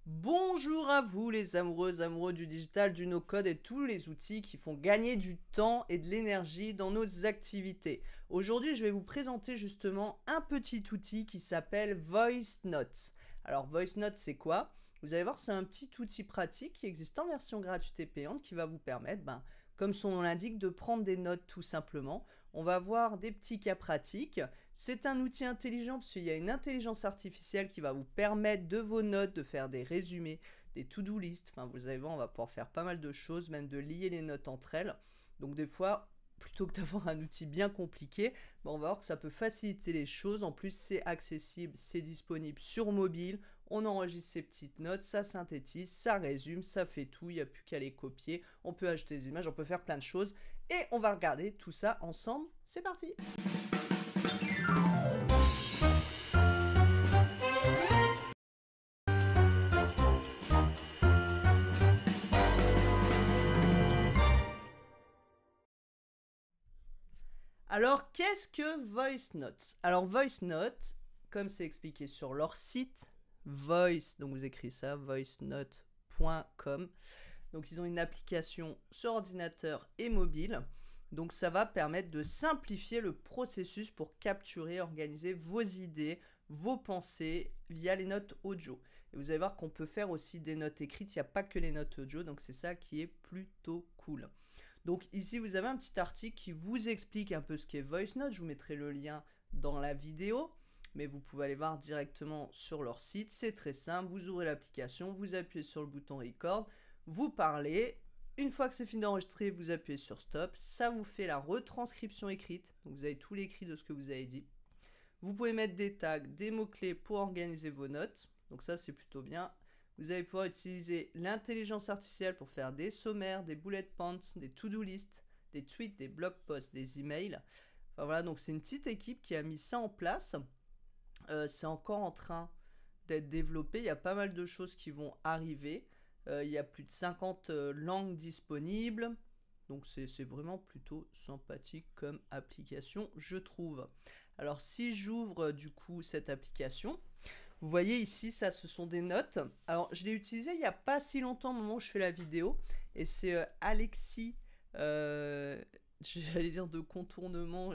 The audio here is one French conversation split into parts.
Bonjour à vous les amoureuses, amoureux du digital, du no-code et tous les outils qui font gagner du temps et de l'énergie dans nos activités. Aujourd'hui, je vais vous présenter justement un petit outil qui s'appelle Voice Notes. Alors Voice Notes, c'est quoi? Vous allez voir, c'est un petit outil pratique qui existe en version gratuite et payante qui va vous permettre, comme son nom l'indique, de prendre des notes tout simplement. On va voir des petits cas pratiques. C'est un outil intelligent parce qu'il y a une intelligence artificielle qui va vous permettre de vos notes, de faire des résumés, des to-do list. Enfin, vous allez voir, on va pouvoir faire pas mal de choses, même de lier les notes entre elles. Donc des fois, plutôt que d'avoir un outil bien compliqué, on va voir que ça peut faciliter les choses. En plus, c'est accessible, c'est disponible sur mobile. On enregistre ses petites notes, ça synthétise, ça résume, ça fait tout. Il n'y a plus qu'à les copier. On peut ajouter des images, on peut faire plein de choses. Et on va regarder tout ça ensemble. C'est parti! Alors, qu'est-ce que Voice Notes? Alors, Voice Notes, comme c'est expliqué sur leur site, Voice, donc vous écrivez ça, voicenote.com. Donc, ils ont une application sur ordinateur et mobile. Donc, ça va permettre de simplifier le processus pour capturer, organiser vos idées, vos pensées via les notes audio. Et vous allez voir qu'on peut faire aussi des notes écrites, il n'y a pas que les notes audio, donc c'est ça qui est plutôt cool. Donc ici, vous avez un petit article qui vous explique un peu ce qu'est Voice Note. Je vous mettrai le lien dans la vidéo, mais vous pouvez aller voir directement sur leur site. C'est très simple, vous ouvrez l'application, vous appuyez sur le bouton Record, vous parlez. Une fois que c'est fini d'enregistrer, vous appuyez sur Stop. Ça vous fait la retranscription écrite. Donc vous avez tout l'écrit de ce que vous avez dit. Vous pouvez mettre des tags, des mots-clés pour organiser vos notes. Donc ça, c'est plutôt bien. Vous allez pouvoir utiliser l'intelligence artificielle pour faire des sommaires, des bullet points, des to-do list, des tweets, des blog posts, des emails. Enfin voilà, donc c'est une petite équipe qui a mis ça en place. C'est encore en train d'être développé. Il y a pas mal de choses qui vont arriver. Il y a plus de 50 langues disponibles. Donc c'est vraiment plutôt sympathique comme application, je trouve. Alors si j'ouvre du coup cette application, vous voyez ici, ça, ce sont des notes. Alors, je l'ai utilisé il n'y a pas si longtemps au moment où je fais la vidéo. Et c'est Alexis, j'allais dire de contournement,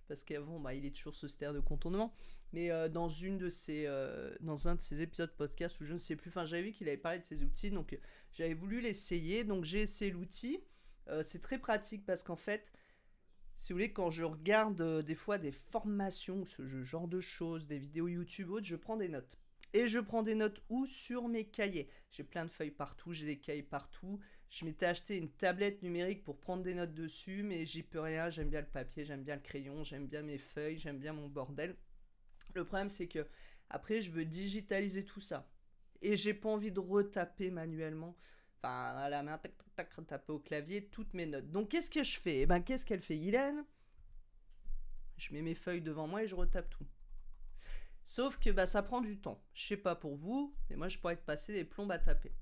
parce qu'avant, il est toujours sociétaire de contournement. Mais dans un de ses épisodes podcast, ou je ne sais plus, enfin, j'avais vu qu'il avait parlé de ces outils, donc j'avais voulu l'essayer. Donc, j'ai essayé l'outil. C'est très pratique parce qu'en fait, si vous voulez, quand je regarde des fois des formations, ce genre de choses, des vidéos YouTube autres, je prends des notes. Et je prends des notes où? Sur mes cahiers. J'ai plein de feuilles partout, j'ai des cahiers partout. Je m'étais acheté une tablette numérique pour prendre des notes dessus, mais j'y peux rien. J'aime bien le papier, j'aime bien le crayon, j'aime bien mes feuilles, j'aime bien mon bordel. Le problème, c'est que après, je veux digitaliser tout ça. Et j'ai pas envie de retaper manuellement. Enfin, à la main, tac, tac, tac, taper au clavier toutes mes notes. Donc, qu'est-ce que je fais? Qu'est-ce qu'elle fait, Guylaine? Je mets mes feuilles devant moi et je retape tout. Sauf que ça prend du temps. Je sais pas pour vous, mais moi, je pourrais te passer des plombes à taper.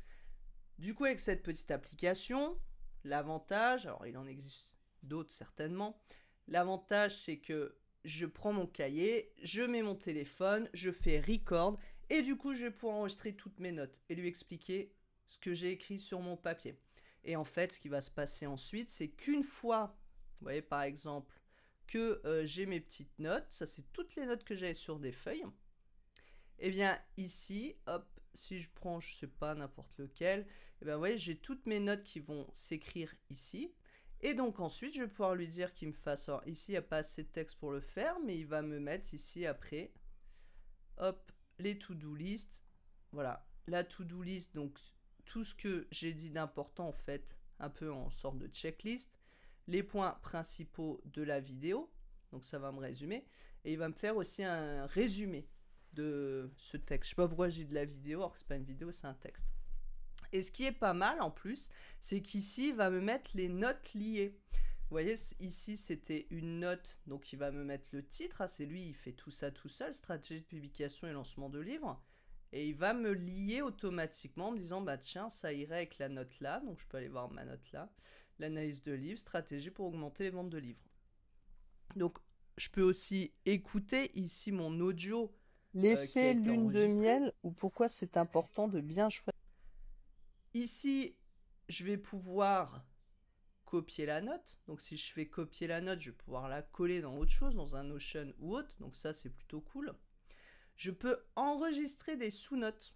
Du coup, avec cette petite application, l'avantage, alors il en existe d'autres certainement, l'avantage, c'est que je prends mon cahier, je mets mon téléphone, je fais record, et du coup, je vais pouvoir enregistrer toutes mes notes et lui expliquer ce que j'ai écrit sur mon papier. Et en fait, ce qui va se passer ensuite, c'est qu'une fois, vous voyez par exemple, que j'ai mes petites notes, ça c'est toutes les notes que j'avais sur des feuilles, et bien ici, hop, si je prends, je sais pas, n'importe lequel, et bien vous voyez, j'ai toutes mes notes qui vont s'écrire ici. Et donc ensuite, je vais pouvoir lui dire qu'il me fasse, alors ici, il n'y a pas assez de texte pour le faire, mais il va me mettre ici après, hop, les to-do list. Voilà, la to-do list, donc tout ce que j'ai dit d'important en fait, un peu en sorte de checklist, les points principaux de la vidéo, donc ça va me résumer, et il va me faire aussi un résumé de ce texte. Je sais pas pourquoi j'ai de la vidéo, alors que c'est pas une vidéo, c'est un texte. Et ce qui est pas mal en plus, c'est qu'ici, il va me mettre les notes liées. Vous voyez, ici, c'était une note, donc il va me mettre le titre. Ah, c'est lui, il fait tout ça tout seul, stratégie de publication et lancement de livre. Et il va me lier automatiquement en me disant, tiens, ça irait avec la note là, donc je peux aller voir ma note là. L'analyse de livres, stratégie pour augmenter les ventes de livres. Donc, je peux aussi écouter ici mon audio qui a L'effet été lune de enregistré. miel, ou pourquoi c'est important de bien choisir. Ici, je vais pouvoir copier la note. Donc si je fais copier la note, je vais pouvoir la coller dans autre chose, dans un Notion ou autre. Donc ça, c'est plutôt cool. Je peux enregistrer des sous-notes.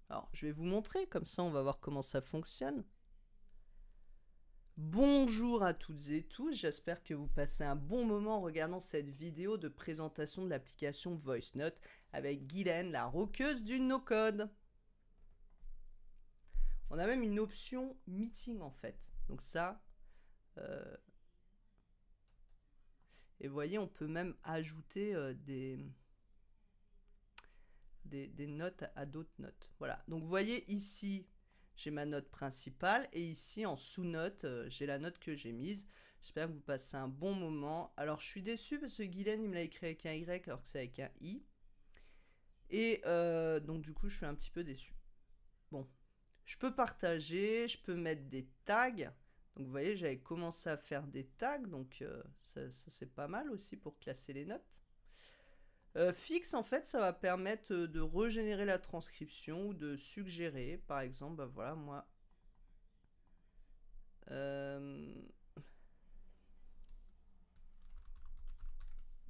Alors, je vais vous montrer, comme ça on va voir comment ça fonctionne. Bonjour à toutes et tous, j'espère que vous passez un bon moment en regardant cette vidéo de présentation de l'application VoiceNote avec Guylaine, la rockeuse du no-code. On a même une option meeting en fait. Donc ça, et vous voyez, on peut même ajouter des notes à d'autres notes. Voilà, donc vous voyez ici, j'ai ma note principale et ici en sous-note, j'ai la note que j'ai mise. J'espère que vous passez un bon moment. Alors je suis déçu parce que Guylaine, il me l'a écrit avec un Y alors que c'est avec un I. Et donc du coup, je suis un petit peu déçu. Bon, je peux partager, je peux mettre des tags. Donc vous voyez, j'avais commencé à faire des tags, donc ça c'est pas mal aussi pour classer les notes. Fixe, en fait, ça va permettre de régénérer la transcription ou de suggérer. Par exemple, bah voilà, moi.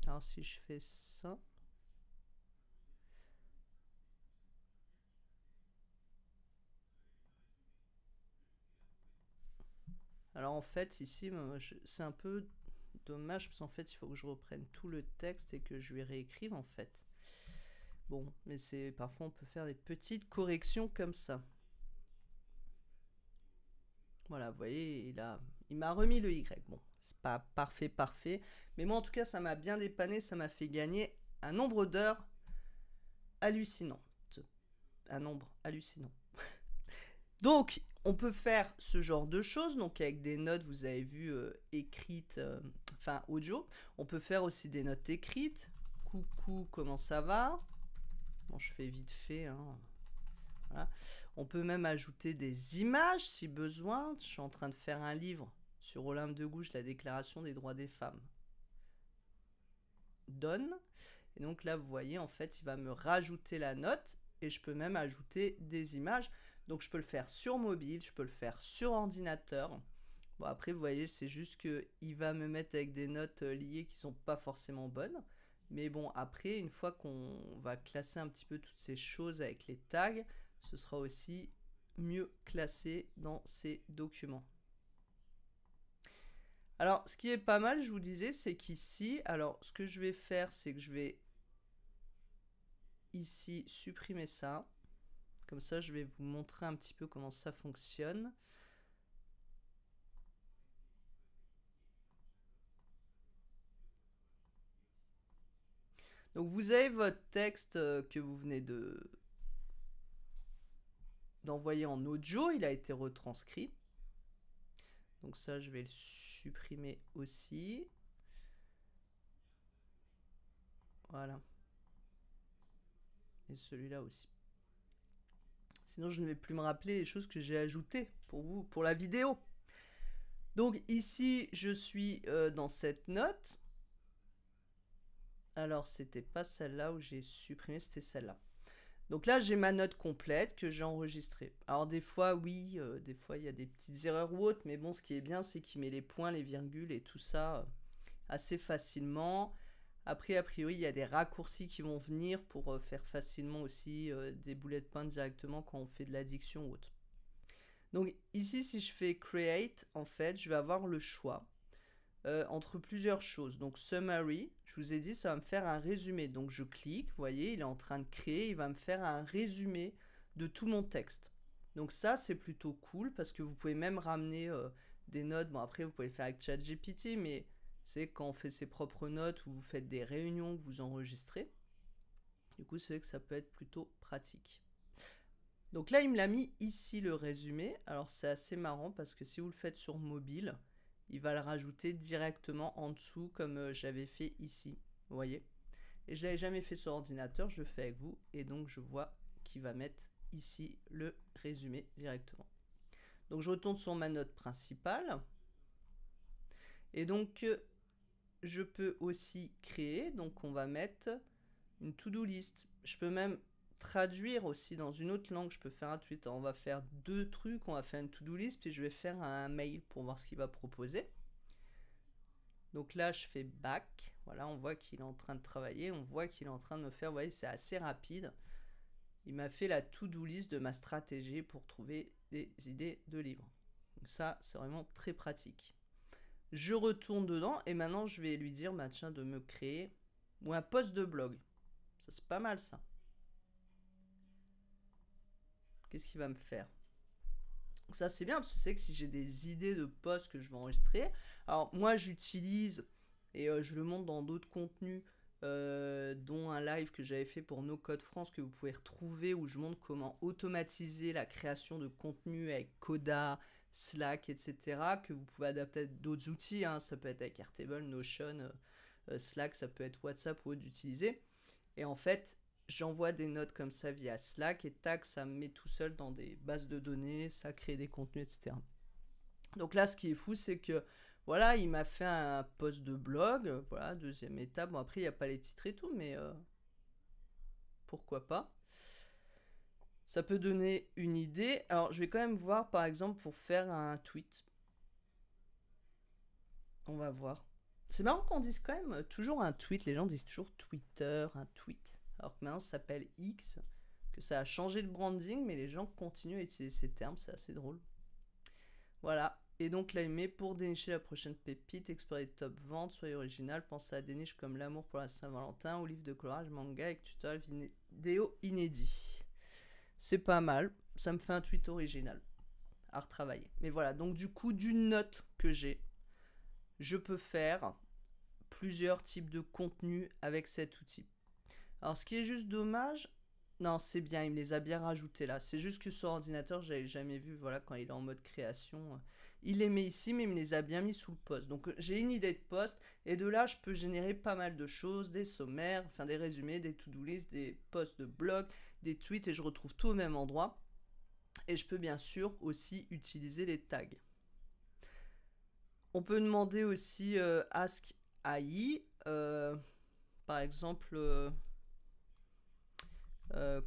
Alors, si je fais ça. Alors, en fait, ici, c'est un peu dommage parce qu'en fait, il faut que je reprenne tout le texte et que je lui réécrive, en fait. Bon, mais c'est parfois on peut faire des petites corrections comme ça. Voilà, vous voyez, il m'a remis le Y. Bon, c'est pas parfait, mais moi en tout cas, ça m'a bien dépanné, ça m'a fait gagner un nombre d'heures hallucinant. Un nombre hallucinant. Donc, on peut faire ce genre de choses. Donc, avec des notes, vous avez vu, écrites, enfin audio. On peut faire aussi des notes écrites. Coucou, comment ça va? Bon, je fais vite fait, hein. Voilà. On peut même ajouter des images si besoin. Je suis en train de faire un livre sur Olympe de Gouges, la déclaration des droits des femmes. Donne. Et donc là, vous voyez, en fait, il va me rajouter la note et je peux même ajouter des images. Donc je peux le faire sur mobile, je peux le faire sur ordinateur. Bon, après, vous voyez, c'est juste qu'il va me mettre avec des notes liées qui sont pas forcément bonnes. Mais bon, après, une fois qu'on va classer un petit peu toutes ces choses avec les tags, ce sera aussi mieux classé dans ces documents. Alors, ce qui est pas mal, je vous disais, c'est qu'ici, alors, ce que je vais faire, c'est que je vais ici supprimer ça. Comme ça, je vais vous montrer un petit peu comment ça fonctionne. Donc, vous avez votre texte que vous venez d'envoyer en audio. Il a été retranscrit. Donc ça, je vais le supprimer aussi. Voilà. Et celui-là aussi. Sinon, je ne vais plus me rappeler les choses que j'ai ajoutées pour vous, pour la vidéo. Donc ici, je suis dans cette note. Alors, c'était pas celle-là où j'ai supprimé, c'était celle-là. Donc là, j'ai ma note complète que j'ai enregistrée. Alors des fois, oui, des fois, il y a des petites erreurs ou autres, mais bon, ce qui est bien, c'est qu'il met les points, les virgules et tout ça assez facilement. Après, a priori, il y a des raccourcis qui vont venir pour faire facilement aussi des bullet points directement quand on fait de l'addiction ou autre. Donc ici, si je fais create, en fait, je vais avoir le choix entre plusieurs choses. Donc summary, je vous ai dit, ça va me faire un résumé. Donc je clique, vous voyez, il est en train de créer, il va me faire un résumé de tout mon texte. Donc ça, c'est plutôt cool parce que vous pouvez même ramener des notes. Bon, après, vous pouvez faire avec ChatGPT, mais c'est quand on fait ses propres notes ou vous faites des réunions que vous enregistrez. Du coup, c'est vrai que ça peut être plutôt pratique. Donc là, il me l'a mis ici le résumé. Alors c'est assez marrant parce que si vous le faites sur mobile, il va le rajouter directement en dessous comme j'avais fait ici. Vous voyez? Et je ne l'avais jamais fait sur ordinateur, je le fais avec vous. Et donc je vois qu'il va mettre ici le résumé directement. Donc je retourne sur ma note principale. Et donc je peux aussi créer. Donc on va mettre une to-do list. Je peux même traduire aussi dans une autre langue. Je peux faire un tweet. On va faire 2 trucs. On va faire une to-do list, puis je vais faire un mail pour voir ce qu'il va proposer. Donc là, je fais back. Voilà, on voit qu'il est en train de travailler. On voit qu'il est en train de me faire... Vous voyez, c'est assez rapide. Il m'a fait la to-do list de ma stratégie pour trouver des idées de livres. Donc ça, c'est vraiment très pratique. Je retourne dedans et maintenant, je vais lui dire, bah, tiens, de me créer ou un post de blog. Ça, c'est pas mal, ça. Qu'est-ce qu'il va me faire? Ça, c'est bien, parce que c'est que si j'ai des idées de posts que je vais enregistrer, alors moi, j'utilise, et je le montre dans d'autres contenus, dont un live que j'avais fait pour No Code France, que vous pouvez retrouver, où je montre comment automatiser la création de contenu avec Coda, Slack, etc., que vous pouvez adapter à d'autres outils, hein. Ça peut être avec Airtable, Notion, Slack, ça peut être WhatsApp ou autre d'utiliser. Et en fait, j'envoie des notes comme ça via Slack et tac, ça me met tout seul dans des bases de données, ça crée des contenus, etc. Donc là, ce qui est fou, c'est que voilà, il m'a fait un post de blog, voilà, deuxième étape. Bon, après, il n'y a pas les titres et tout, mais pourquoi pas. Ça peut donner une idée. Alors, je vais quand même voir, par exemple, pour faire un tweet. On va voir. C'est marrant qu'on dise quand même toujours un tweet. Les gens disent toujours Twitter, un tweet. Alors que maintenant, ça s'appelle X. Que ça a changé de branding, mais les gens continuent à utiliser ces termes. C'est assez drôle. Voilà. Et donc là, il met pour dénicher la prochaine pépite, explorer les top ventes, soyez original, pensez à des niches comme l'amour pour la Saint-Valentin ou livre de colorage, manga avec tutoriel vidéo inédit. C'est pas mal. Ça me fait un tweet original à retravailler. Mais voilà. Donc du coup, d'une note que j'ai, je peux faire plusieurs types de contenus avec cet outil. Alors, ce qui est juste dommage, non, c'est bien, il me les a bien rajoutés là. C'est juste que sur ordinateur, j'avais jamais vu, voilà, quand il est en mode création. Il les met ici, mais il me les a bien mis sous le post. Donc, j'ai une idée de post, et de là, je peux générer pas mal de choses, des sommaires, enfin des résumés, des to-do list, des posts de blog, des tweets, et je retrouve tout au même endroit. Et je peux bien sûr aussi utiliser les tags. On peut demander aussi Ask AI, par exemple,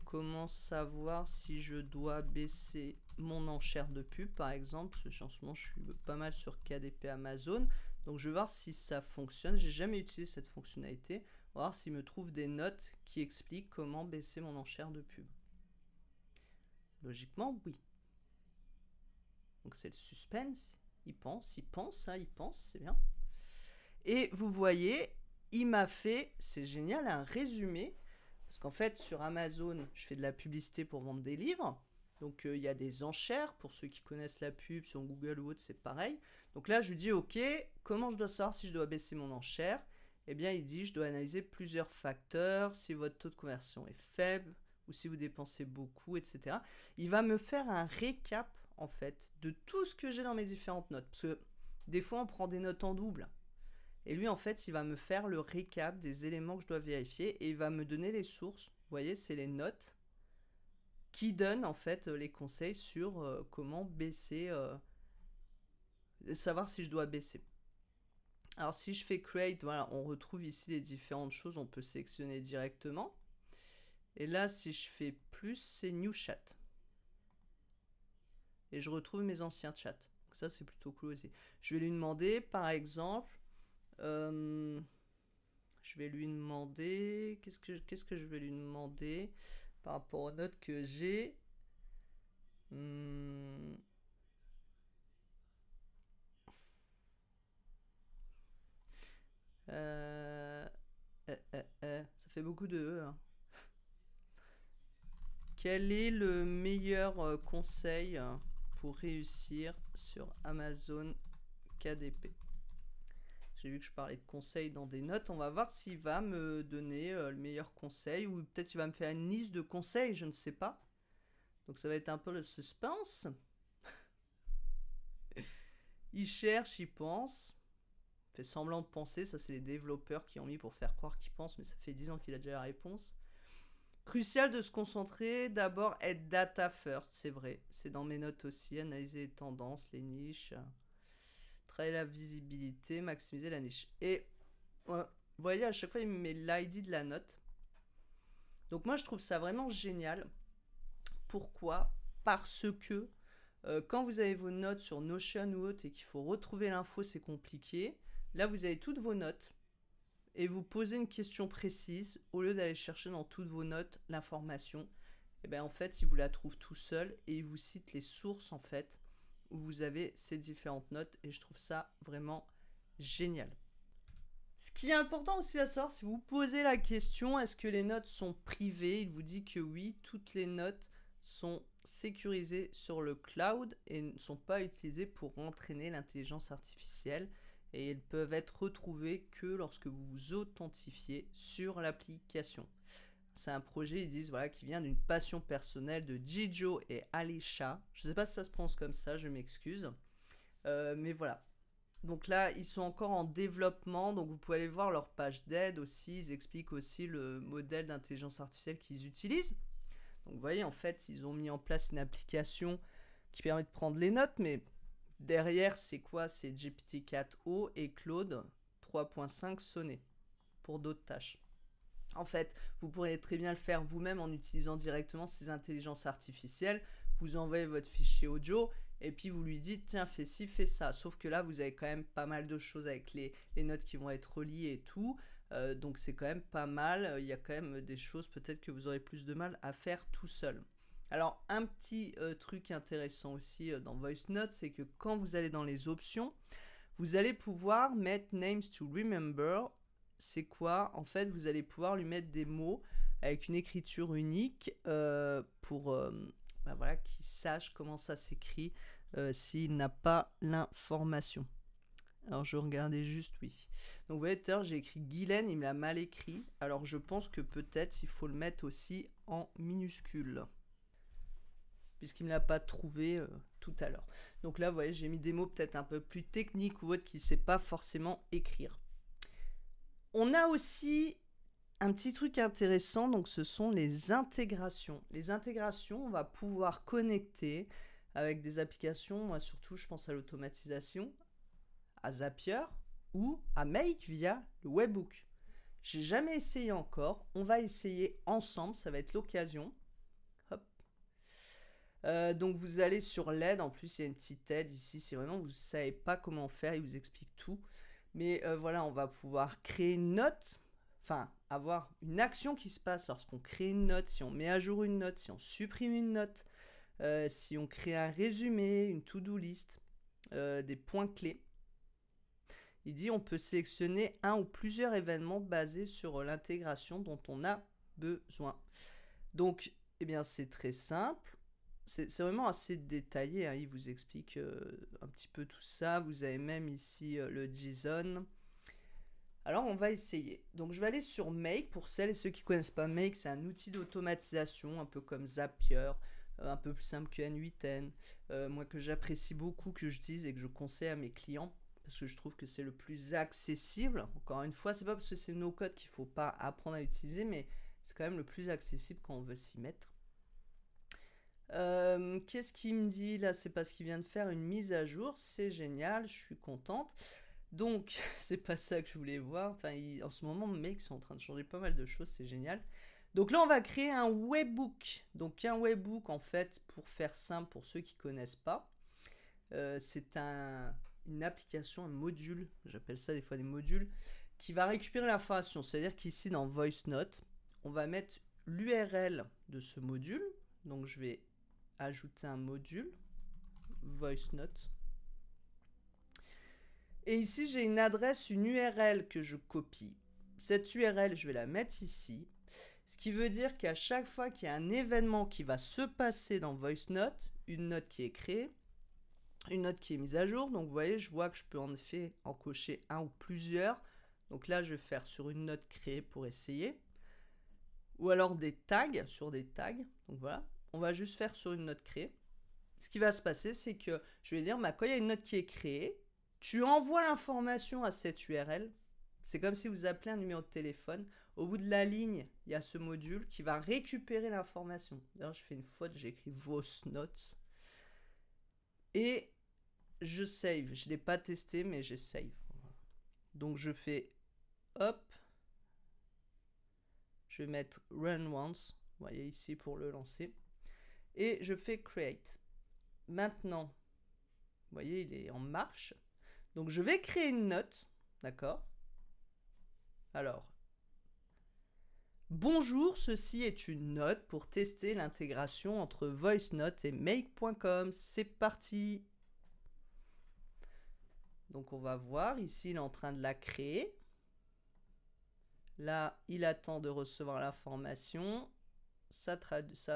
comment savoir si je dois baisser mon enchère de pub, par exemple, parce que en ce moment je suis pas mal sur KDP Amazon, donc je vais voir si ça fonctionne. J'ai jamais utilisé cette fonctionnalité. On va voir s'il me trouve des notes qui expliquent comment baisser mon enchère de pub. Logiquement, oui. Donc c'est le suspense. Il pense, c'est bien. Et vous voyez, il m'a fait, c'est génial, un résumé. Parce qu'en fait, sur Amazon, je fais de la publicité pour vendre des livres. Donc, il y a des enchères. Pour ceux qui connaissent la pub, sur Google ou autre, c'est pareil. Donc là, je lui dis, OK, comment je dois savoir si je dois baisser mon enchère? Eh bien, il dit, je dois analyser plusieurs facteurs, si votre taux de conversion est faible, ou si vous dépensez beaucoup, etc. Il va me faire un récap, en fait, de tout ce que j'ai dans mes différentes notes. Parce que des fois, on prend des notes en double. Et lui, en fait, il va me faire le récap des éléments que je dois vérifier et il va me donner les sources. Vous voyez, c'est les notes qui donnent, en fait, les conseils sur comment baisser, savoir si je dois baisser. Alors, si je fais Create, voilà, on retrouve ici les différentes choses. On peut sélectionner directement. Et là, si je fais plus, c'est New Chat. Et je retrouve mes anciens chats. Donc ça, c'est plutôt cool aussi. Je vais lui demander, par exemple... je vais lui demander... Qu'est-ce que je vais lui demander par rapport aux notes que j'ai? Ça fait beaucoup de E, hein. Quel est le meilleur conseil pour réussir sur Amazon KDP? J'ai vu que je parlais de conseils dans des notes. On va voir s'il va me donner le meilleur conseil. Ou peut-être il va me faire une liste de conseils, je ne sais pas. Donc ça va être un peu le suspense. Il cherche, il pense. Il fait semblant de penser. Ça, c'est les développeurs qui ont mis pour faire croire qu'il pense. Mais ça fait 10 ans qu'il a déjà la réponse. Crucial de se concentrer. D'abord, être data first. C'est vrai. C'est dans mes notes aussi. Analyser les tendances, les niches. Travailler la visibilité, maximiser la niche. Et vous voyez, à chaque fois, il me met l'ID de la note. Donc moi, je trouve ça vraiment génial. Pourquoi? Parce que quand vous avez vos notes sur Notion ou autre et qu'il faut retrouver l'info, c'est compliqué. Là, vous avez toutes vos notes et vous posez une question précise au lieu d'aller chercher dans toutes vos notes l'information. Et bien en fait, il vous la trouve tout seul et il vous cite les sources en fait où vous avez ces différentes notes et je trouve ça vraiment génial. Ce qui est important aussi à savoir, si vous posez la question, est-ce que les notes sont privées? Il vous dit que oui, toutes les notes sont sécurisées sur le cloud et ne sont pas utilisées pour entraîner l'intelligence artificielle et elles peuvent être retrouvées que lorsque vous vous authentifiez sur l'application. C'est un projet, ils disent, voilà, qui vient d'une passion personnelle de Jijo et Alisha. Je ne sais pas si ça se prononce comme ça, je m'excuse. Mais voilà. Donc là, ils sont encore en développement, donc vous pouvez aller voir leur page d'aide aussi. Ils expliquent aussi le modèle d'intelligence artificielle qu'ils utilisent. Donc vous voyez, en fait, ils ont mis en place une application qui permet de prendre les notes, mais derrière, c'est quoi? C'est GPT-4o et Claude 3.5 Sonnet pour d'autres tâches. En fait, vous pourrez très bien le faire vous-même en utilisant directement ces intelligences artificielles. Vous envoyez votre fichier audio et puis vous lui dites tiens, fais ci, fais ça. Sauf que là, vous avez quand même pas mal de choses avec les notes qui vont être reliées et tout. Donc c'est quand même pas mal. Il y a quand même des choses peut-être que vous aurez plus de mal à faire tout seul. Alors un petit truc intéressant aussi dans Voice Note, c'est que quand vous allez dans les options, vous allez pouvoir mettre Names to Remember. C'est quoi? En fait, vous allez pouvoir lui mettre des mots avec une écriture unique pour voilà, qu'il sache comment ça s'écrit s'il n'a pas l'information. Alors, je regardais juste, oui. Donc, vous voyez, tout à l'heure, j'ai écrit Guylaine, il me l'a mal écrit. Alors, je pense que peut-être il faut le mettre aussi en minuscule. Puisqu'il ne me l'a pas trouvé tout à l'heure. Donc là, vous voyez, j'ai mis des mots peut-être un peu plus techniques ou autres qu'il ne sait pas forcément écrire. On a aussi un petit truc intéressant, donc ce sont les intégrations. Les intégrations, on va pouvoir connecter avec des applications, moi surtout je pense à l'automatisation, à Zapier ou à Make via le Webbook. J'ai jamais essayé encore, on va essayer ensemble, ça va être l'occasion. Hop. Donc vous allez sur l'aide, en plus il y a une petite aide ici, si vraiment vous ne savez pas comment faire, il vous explique tout. Mais voilà, on va pouvoir créer une note, enfin avoir une action qui se passe lorsqu'on crée une note, si on met à jour une note, si on supprime une note, si on crée un résumé, une to-do list, des points clés. Il dit on peut sélectionner un ou plusieurs événements basés sur l'intégration dont on a besoin. Donc, eh bien, c'est très simple. C'est vraiment assez détaillé, hein. Il vous explique un petit peu tout ça. Vous avez même ici le JSON. Alors, on va essayer. Donc, je vais aller sur Make. Pour celles et ceux qui ne connaissent pas Make, c'est un outil d'automatisation, un peu comme Zapier, un peu plus simple que N8N. Moi, que j'apprécie beaucoup, que j'utilise et que je conseille à mes clients, parce que je trouve que c'est le plus accessible. Encore une fois, c'est pas parce que c'est no code qu'il ne faut pas apprendre à l'utiliser, mais c'est quand même le plus accessible quand on veut s'y mettre. Qu'est-ce qu'il me dit là? C'est parce qu'il vient de faire une mise à jour, c'est génial, je suis contente. Donc c'est pas ça que je voulais voir. Enfin, en ce moment, mes mecs sont en train de changer pas mal de choses, c'est génial. Donc là, on va créer un webbook. Donc un webbook, en fait, pour faire simple, pour ceux qui connaissent pas, c'est une application, un module, j'appelle ça des fois des modules, qui va récupérer l'information. C'est-à-dire qu'ici dans Voice Note, on va mettre l'URL de ce module. Donc je vais ajouter un module Voice Note. Et ici, j'ai une adresse, une URL que je copie. Cette URL, je vais la mettre ici. Ce qui veut dire qu'à chaque fois qu'il y a un événement qui va se passer dans Voice Note, une note qui est créée, une note qui est mise à jour. Donc vous voyez, je vois que je peux en effet en cocher un ou plusieurs. Donc là, je vais faire sur une note créée pour essayer. Ou alors des tags, sur des tags. Donc voilà, on va juste faire sur une note créée. Ce qui va se passer, c'est que je vais dire, quand il y a une note qui est créée, tu envoies l'information à cette URL. C'est comme si vous appelez un numéro de téléphone. Au bout de la ligne, il y a ce module qui va récupérer l'information. D'ailleurs, je fais une faute, j'ai écrit Voice Notes. Et je save. Je ne l'ai pas testé, mais j'ai save. Donc, je fais hop. Je vais mettre Run Once, vous voyez ici pour le lancer. Et je fais Create. Maintenant, vous voyez, il est en marche. Donc je vais créer une note, d'accord? Alors, bonjour, ceci est une note pour tester l'intégration entre VoiceNote et Make.com. C'est parti! Donc on va voir, ici il est en train de la créer. Là, il attend de recevoir l'information. Ça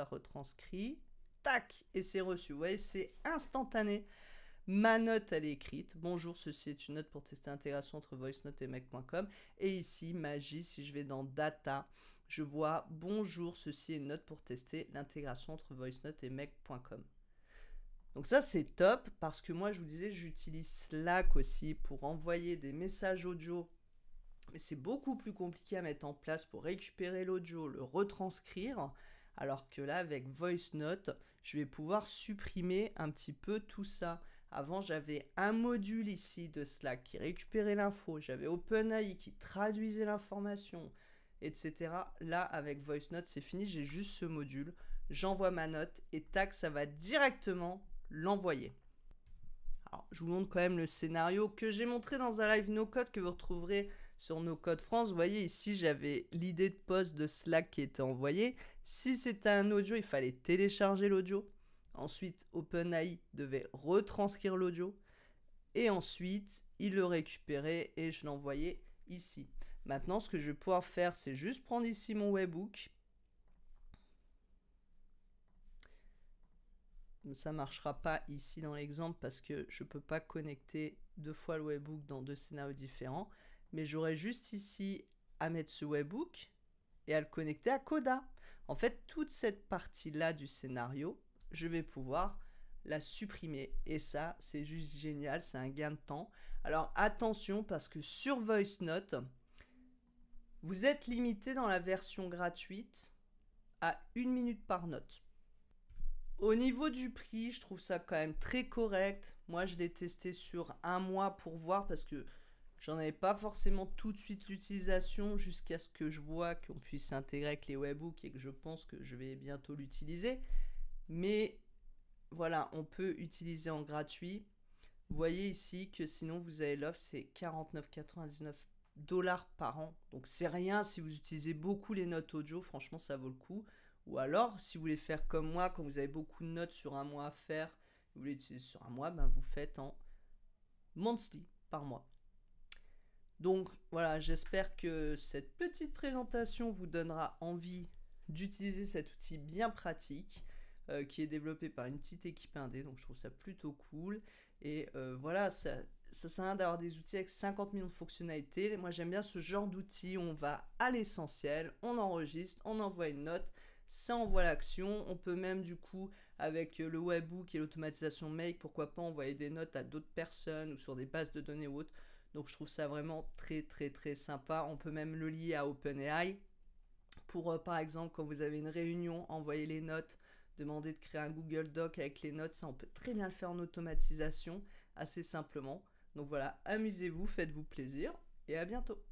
retranscrit. Tac! Et c'est reçu. Vous voyez, c'est instantané. Ma note, elle est écrite. Bonjour, ceci est une note pour tester l'intégration entre VoiceNote et Make.com. Et ici, magie, si je vais dans Data, je vois bonjour, ceci est une note pour tester l'intégration entre VoiceNote et Make.com. Donc ça, c'est top parce que moi, je vous disais, j'utilise Slack aussi pour envoyer des messages audio. Mais c'est beaucoup plus compliqué à mettre en place pour récupérer l'audio, le retranscrire. Alors que là, avec VoiceNote, je vais pouvoir supprimer un petit peu tout ça. Avant, j'avais un module ici de Slack qui récupérait l'info. J'avais OpenAI qui traduisait l'information, etc. Là, avec VoiceNote, c'est fini. J'ai juste ce module. J'envoie ma note et tac, ça va directement l'envoyer. Alors, je vous montre quand même le scénario que j'ai montré dans un live no-code que vous retrouverez sur NoCode France. Vous voyez ici, j'avais l'idée de post de Slack qui était envoyée. Si c'était un audio, il fallait télécharger l'audio. Ensuite, OpenAI devait retranscrire l'audio. Et ensuite, il le récupérait et je l'envoyais ici. Maintenant, ce que je vais pouvoir faire, c'est juste prendre ici mon webhook. Ça ne marchera pas ici dans l'exemple parce que je ne peux pas connecter deux fois le webhook dans deux scénarios différents. Mais j'aurais juste ici à mettre ce webhook et à le connecter à Coda. En fait, toute cette partie-là du scénario, je vais pouvoir la supprimer. Et ça, c'est juste génial, c'est un gain de temps. Alors attention, parce que sur VoiceNote, vous êtes limité dans la version gratuite à 1 minute par note. Au niveau du prix, je trouve ça quand même très correct. Moi, je l'ai testé sur un mois pour voir parce que j'en avais pas forcément tout de suite l'utilisation jusqu'à ce que je vois qu'on puisse s'intégrer avec les webhooks et que je pense que je vais bientôt l'utiliser. Mais voilà, on peut utiliser en gratuit. Vous voyez ici que sinon vous avez l'offre, c'est 49,99 $ par an. Donc c'est rien si vous utilisez beaucoup les notes audio, franchement ça vaut le coup. Ou alors, si vous voulez faire comme moi, quand vous avez beaucoup de notes sur un mois à faire, vous voulez utiliser sur un mois, ben vous faites en monthly par mois. Donc voilà, j'espère que cette petite présentation vous donnera envie d'utiliser cet outil bien pratique qui est développé par une petite équipe indé, donc je trouve ça plutôt cool. Et voilà, ça sert à rien d'avoir des outils avec 50 millions de fonctionnalités. Moi j'aime bien ce genre d'outils, on va à l'essentiel, on enregistre, on envoie une note, ça envoie l'action. On peut même du coup avec le webhook et l'automatisation Make, pourquoi pas envoyer des notes à d'autres personnes ou sur des bases de données ou autres. Donc je trouve ça vraiment très très très sympa. On peut même le lier à OpenAI pour par exemple quand vous avez une réunion, envoyer les notes, demander de créer un Google Doc avec les notes. Ça on peut très bien le faire en automatisation assez simplement. Donc voilà, amusez-vous, faites-vous plaisir et à bientôt.